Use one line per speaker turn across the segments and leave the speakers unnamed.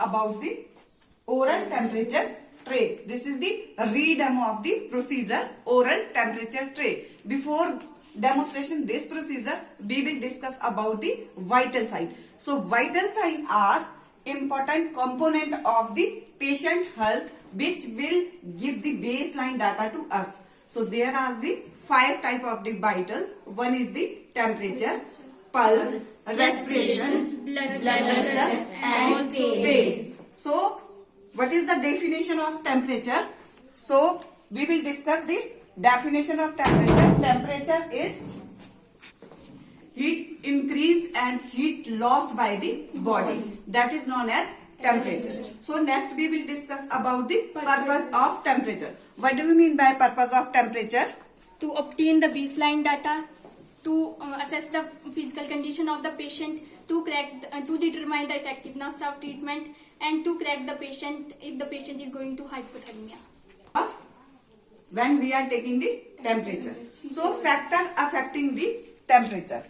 about the oral temperature tray. This is the re-demo of the procedure oral temperature tray. Before demonstration this procedure, we will discuss about the vital sign. So vital sign are important component of the patient health which will give the baseline data to us. So there are the 5 type of the vitals. One is the temperature, pulse, respiration, blood pressure and pain. So what is the definition of temperature? So we will discuss the definition of temperature. Temperature is heat increase and heat lost by the body. That is known as temperature. So next we will discuss about the purpose of temperature. What do you mean by purpose of temperature?
To obtain the baseline data, to assess the physical condition of the patient, to determine the effectiveness of treatment, and to correct the patient if the patient is going to hypothermia.
When we are taking the temperature. So factor affecting the temperature.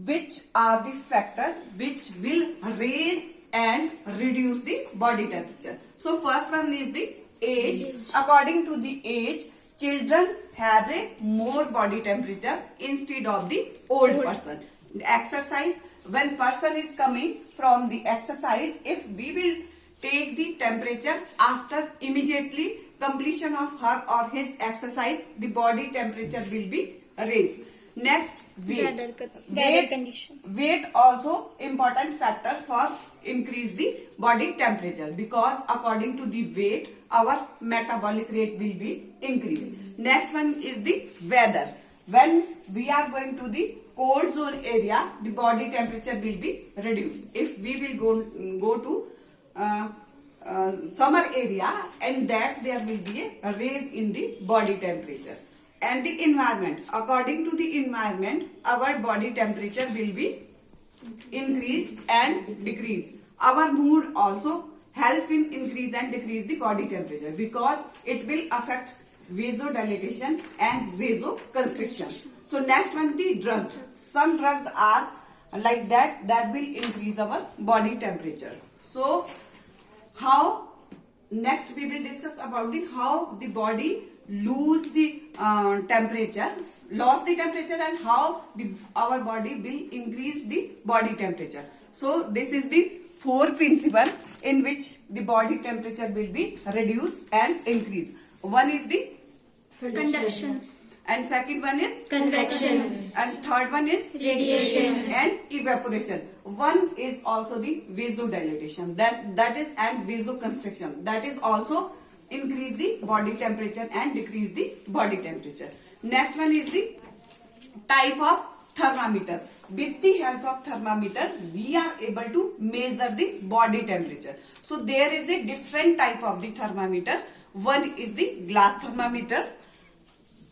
Which are the factor which will raise and reduce the body temperature? So first one is the age. According to the age, children have a more body temperature instead of the old person. Exercise, when person is coming from the exercise, if we will take the temperature after immediately completion of her or his exercise, the body temperature will be raised. Next, weight.
Weather condition.
Weight also important factor for increase the body temperature, because according to the weight our metabolic rate will be increased. Next one is the weather. When we are going to the cold zone area, the body temperature will be reduced. If we will go to summer area, and that there will be a raise in the body temperature. And the environment, according to the environment, our body temperature will be increase and decrease. Our mood also help in increase and decrease the body temperature, because it will affect vasodilatation and vasoconstriction. So next one, the drugs. Some drugs are like that will increase our body temperature. So how, next we will discuss about the how the body lost the temperature and how our body will increase the body temperature. So this is the 4 principle in which the body temperature will be reduced and increased. One is the
Conduction.
And second one is
convection,
and third one is
radiation,
and evaporation. One is also the vasodilatation, that is, and vasoconstriction, that is also increase the body temperature and decrease the body temperature. Next one is the type of thermometer. With the help of thermometer, we are able to measure the body temperature. So there is a different type of the thermometer. One is the glass thermometer.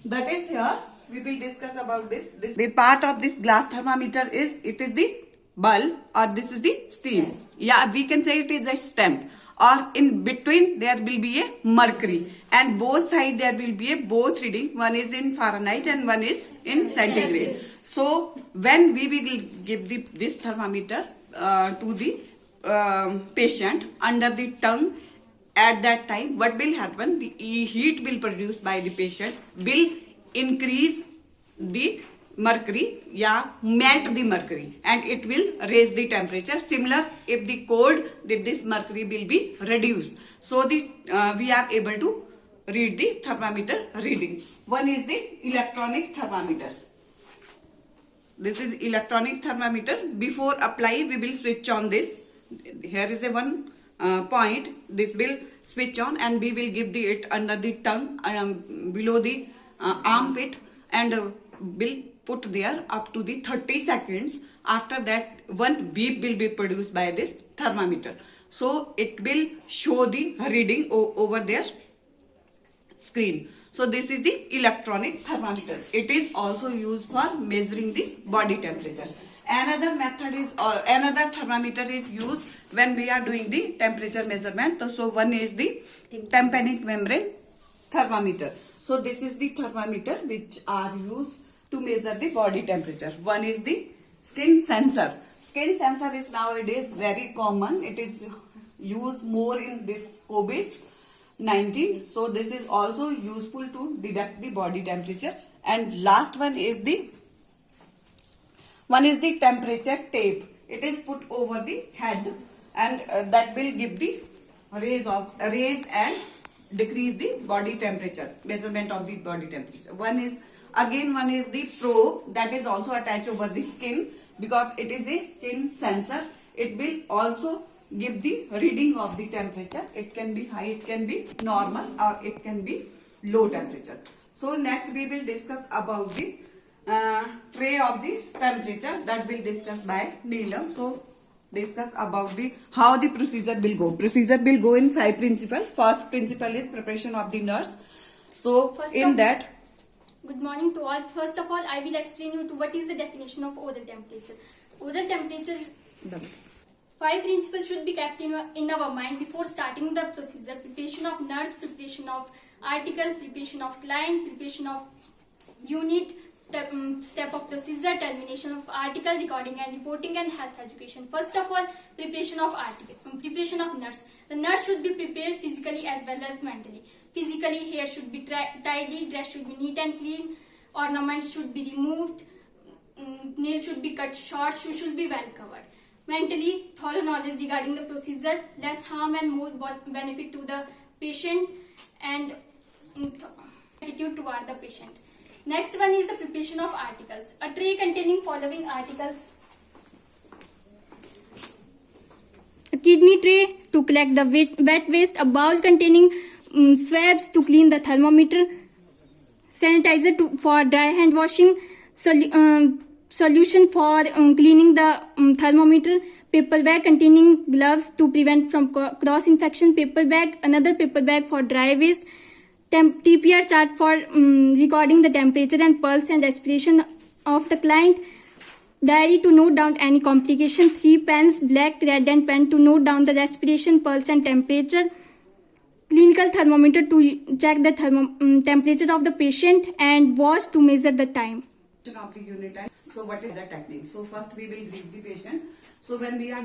That is, here we will discuss about this. The part of this glass thermometer is, it is the bulb, or this is the steam. Yeah, we can say it is a stem. Or in between there will be a mercury, and both sides there will be a both reading. One is in Fahrenheit and one is in centigrade. So when we will give this thermometer to the patient under the tongue, at that time what will happen? The heat will produced by the patient will increase the mercury, melt the mercury, and it will raise the temperature. Similar, if the cold, this mercury will be reduced. So we are able to read the thermometer reading. One is the electronic thermometers. This is electronic thermometer. Before apply, we will switch on this. Here is a one point. This will switch on, and we will give it under the tongue, below the armpit, and will put there up to the 30 seconds. After that, one beep will be produced by this thermometer. So it will show the reading over their screen. So this is the electronic thermometer. It is also used for measuring the body temperature. Another method is, another thermometer is used when we are doing the temperature measurement. So one is the tympanic membrane thermometer. So this is the thermometer which are used to measure the body temperature. One is the skin sensor. Skin sensor is nowadays very common. It is used more in this COVID-19. So this is also useful to detect the body temperature. And last one is the temperature tape. It is put over the head, and that will give the raise and decrease the body temperature, measurement of the body temperature. One is the probe that is also attached over the skin, because it is a skin sensor. It will also give the reading of the temperature. It can be high, it can be normal, or it can be low temperature. So next we will discuss about the tray of the temperature, that will discuss by Neelam. So discuss about how the procedure will go. Procedure will go in 5 principles. First principle is preparation of the nurse. So
Good morning to all. First of all, I will explain you to what is the definition of oral temperature. Oral temperature is 5 principles should be kept in our mind before starting the procedure. Preparation of nurse, preparation of article, preparation of client, preparation of unit, step of procedure, termination of article, recording and reporting, and health education. First of all, preparation of nurse. The nurse should be prepared physically as well as mentally. Physically, hair should be tidy, dress should be neat and clean, ornaments should be removed, nails should be cut short, shoes should be well covered. Mentally, thorough knowledge regarding the procedure, less harm and more benefit to the patient, and attitude toward the patient. Next one is the preparation of articles. A tray containing following articles. A kidney tray to collect the wet waste. A bowl containing swabs to clean the thermometer. Sanitizer for dry hand washing. Solution for cleaning the thermometer. Paper bag containing gloves to prevent from cross infection. Paper bag, another paper bag for dry waste. TPR chart for recording the temperature and pulse and respiration of the client. Diary to note down any complication. 3 pens, black, red and pen to note down the respiration, pulse and temperature. Clinical thermometer to check the temperature of the patient, and watch to measure the time.
Of the unit time. So what is the technique? So first we will greet the patient. So when we are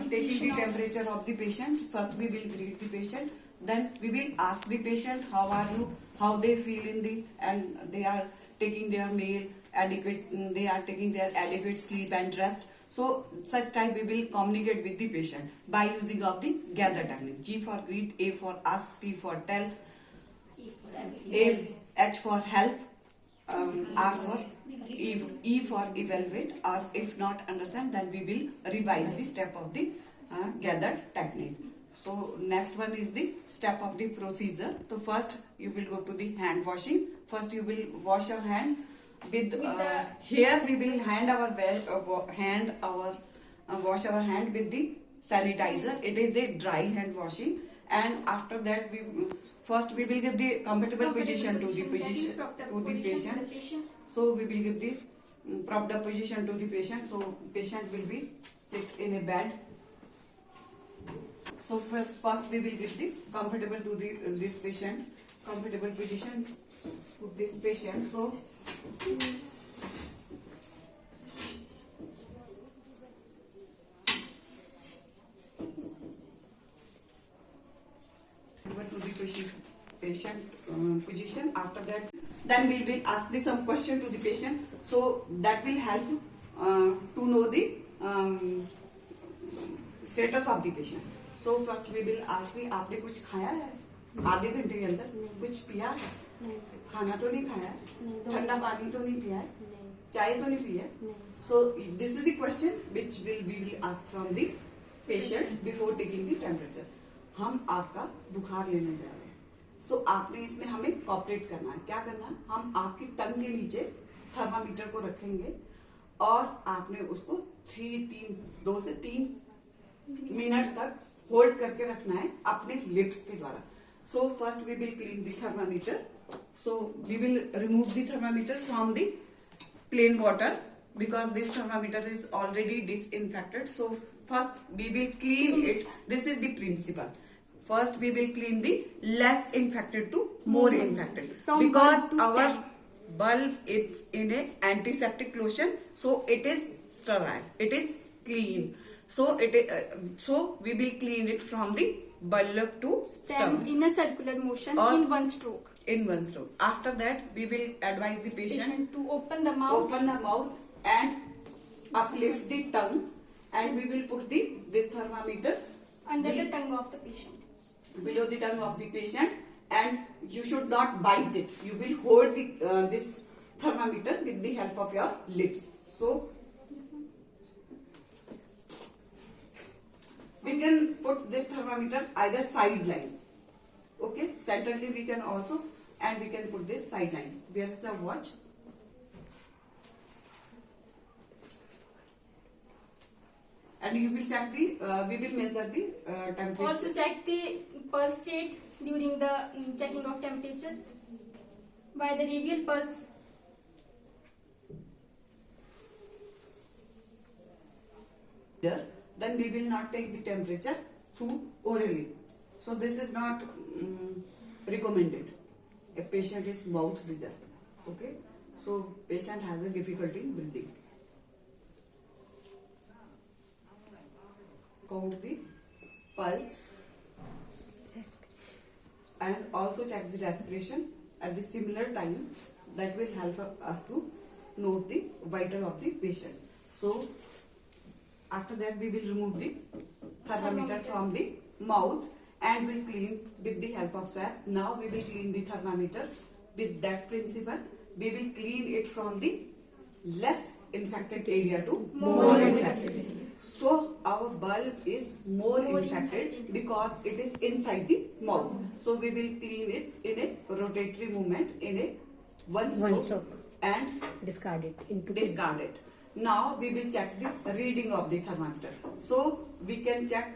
taking the temperature of the patient, first we will greet the patient. Then we will ask the patient, how are you, how they feel and they are taking their meal adequate, they are taking their adequate sleep and rest. So such time we will communicate with the patient by using of the gather technique. G for greet, A for ask, T for tell, H for help, R for E for evaluate, or if not understand, then we will revise the step of the gather technique. So next one is the step of the procedure. So first you will go to the hand washing. First you will wash your hand with here we will wash our hand with the sanitizer. It is a dry hand washing, and after that we will give the comfortable position to the patient. So we will give the propped up position to the patient. So patient will be sit in a bed. So first we will give the comfortable to this patient, comfortable position to this patient. So to the patient position. After that, then we will ask some question to the patient. So that will help to know the status of the patient. So first we will ask the आपने कुछ खाया है आधे घंटे के अंदर, कुछ पिया है, खाना तो नहीं खाया, ठंडा पानी तो नहीं पिया है, चाय तो नहीं पी है. So this is the question which we will ask from the patient before taking the temperature. हम आपका बुखार लेने जा रहे हैं. So आपने इसमें हमें कॉपरेट करना है. क्या करना है? हम आपकी टंग के नीचे थर्मामीटर को रखेंगे और आपने उसको 2 से 3 मिनट तक होल्ड करके रखना है अपने लिप्स के द्वारा. So first we will clean the thermometer. So we will remove the thermometer from the plain water because this thermometer is already disinfected. So first we will clean it. This is the principle. First we will clean the less infected to more infected, because our bulb is in a antiseptic lotion, so it is sterile. It is clean. So we will clean it from the bulb to
Stem
stem
in a circular motion
Or-
in one stroke.
in one stroke. After that, we will advise the patient
Patient to open the mouth.
open the mouth and uplift the tongue, and we will put this thermometer
Under
be-
the tongue of the patient.
below the tongue of the patient, and you should not bite it. You will hold this thermometer with the help of your lips. So we can put this thermometer either sidelines. Okay, centrally we can also, and we can put this sidelines. Where is the watch? And you will check we will measure the temperature.
Also check the pulse rate during the checking of temperature by the radial pulse.
Then we will not take the temperature through orally. So this is not recommended. A patient is mouth breather. Okay, so patient has a difficulty in breathing. Count the pulse and also check the respiration at the similar time. That will help us to note the vital of the patient. So after that we will remove the thermometer from the mouth and will clean with the help of swab. Now we will clean the thermometer with that principle. We will clean it from the less infected area to more infected. So our bulb is more infected because it is inside the mouth. So we will clean it in a rotatory movement in a one stroke and
Discard it into
discard it. Now we will check the reading of the thermometer. So we can check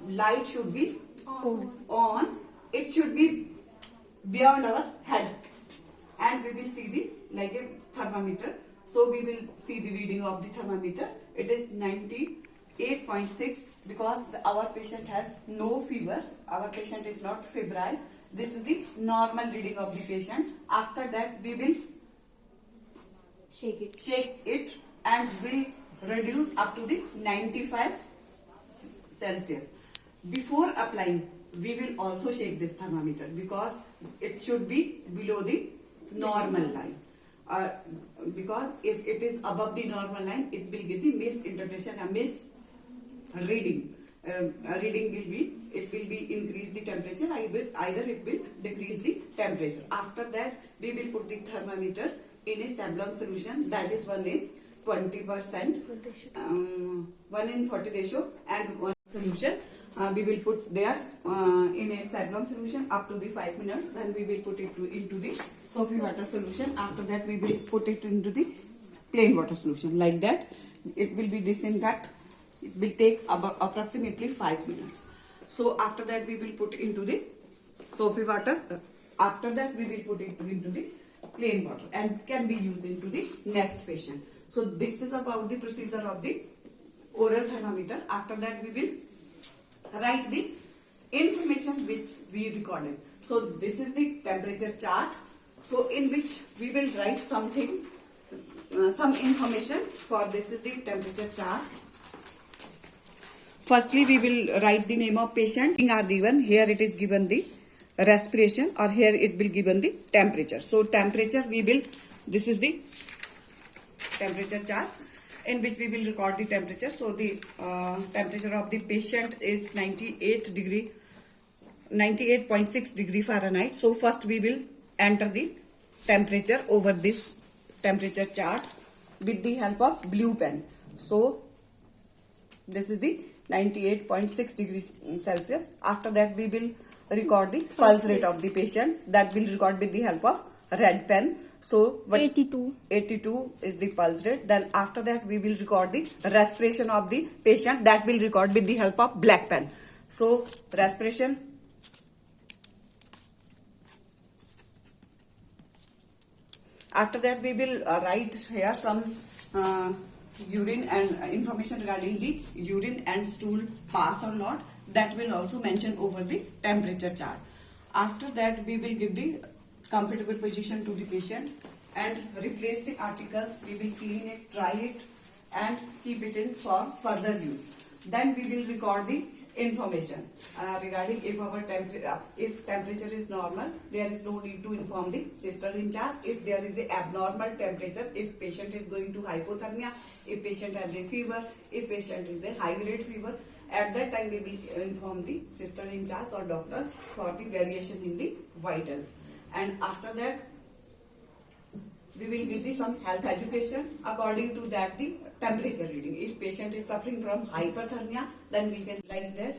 light should be on. It should be beyond our head, and we will see the like a thermometer. So we will see the reading of the thermometer. It is 98.6 because our patient has no fever. Our patient is not febrile. This is the normal reading of the patient. After that we will shake it and will reduce up to the 95 Celsius. Before applying, we will also shake this thermometer because it should be below the normal line. Because if it is above the normal line, it will get the misinterpretation, a misreading. Reading will be, it will be increase the temperature, either it will decrease the temperature. After that, we will put the thermometer in a Sablon solution, that is 1 in 20%, 1 in 40 ratio, and 1 solution. We will put there in a Sablon solution up to the 5 minutes. Then we will put it into the Sophie water solution. After that, we will put it into the plain water solution. Like that, it will be disinfect. It will take about approximately 5 minutes. So after that, we will put into the Sophie water. After that, we will put it into the plain water and can be used into the next patient. So this is about the procedure of the oral thermometer. After that, we will write the information which we recorded. So this is the temperature chart. So in which we will write something, some information. For this is the temperature chart. Firstly, we will write the name of patient. Are given here. It is given the respiration, or here it will given the temperature. So temperature we will. This is the temperature chart in which we will record the temperature. So the temperature of the patient is 98.6 degree Fahrenheit. So first we will enter the temperature over this temperature chart with the help of blue pen. So this is the 98.6 degrees Celsius. After that we will record the pulse rate of the patient. That will record with the help of red pen. So 82 is the pulse rate. Then after that we will record the respiration of the patient. That will record with the help of black pen. So respiration. After that we will write here some urine and information regarding the urine and stool pass or not. That will also mention over the temperature chart. After that we will give the comfortable position to the patient and replace the articles. We will clean it, dry it, and keep it in for further use. Then we will record the information regarding if temperature is normal, there is no need to inform the sister in charge. If there is a abnormal temperature, if patient is going to hypothermia, if patient has a fever, if patient is a high grade fever, at that time we will inform the sister in charge or doctor for the variation in the vitals. And after that we will give the some health education according to that the temperature reading. If patient is suffering from hyperthermia, then we can like that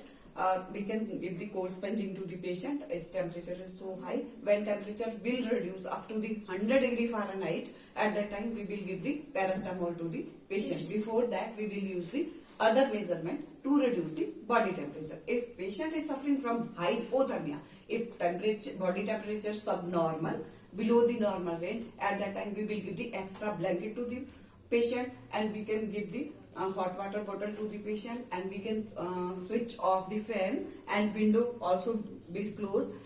we can give the cold sponging to the patient as temperature is so high. When temperature will reduce up to the 100 degree Fahrenheit, at that time we will give the paracetamol to the patient. Before that we will use the other measurement to reduce the body temperature. If patient is suffering from hypothermia, if body temperature subnormal, below the normal range, at that time we will give the extra blanket to the patient, and we can give the hot water bottle to the patient, and we can switch off the fan, and window also will close,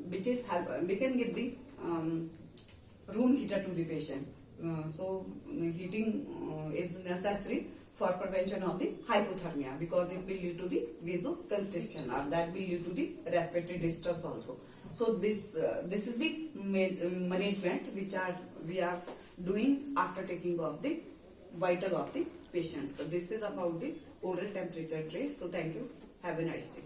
which is we can give the room heater to the patient. So heating is necessary for prevention of the hypothermia, because it will lead to the vasoconstriction, or that will lead to the respiratory distress also. So this is the management which we are doing after taking of the vital of the patient. So this is about the oral temperature tray. So thank you. Have a nice day.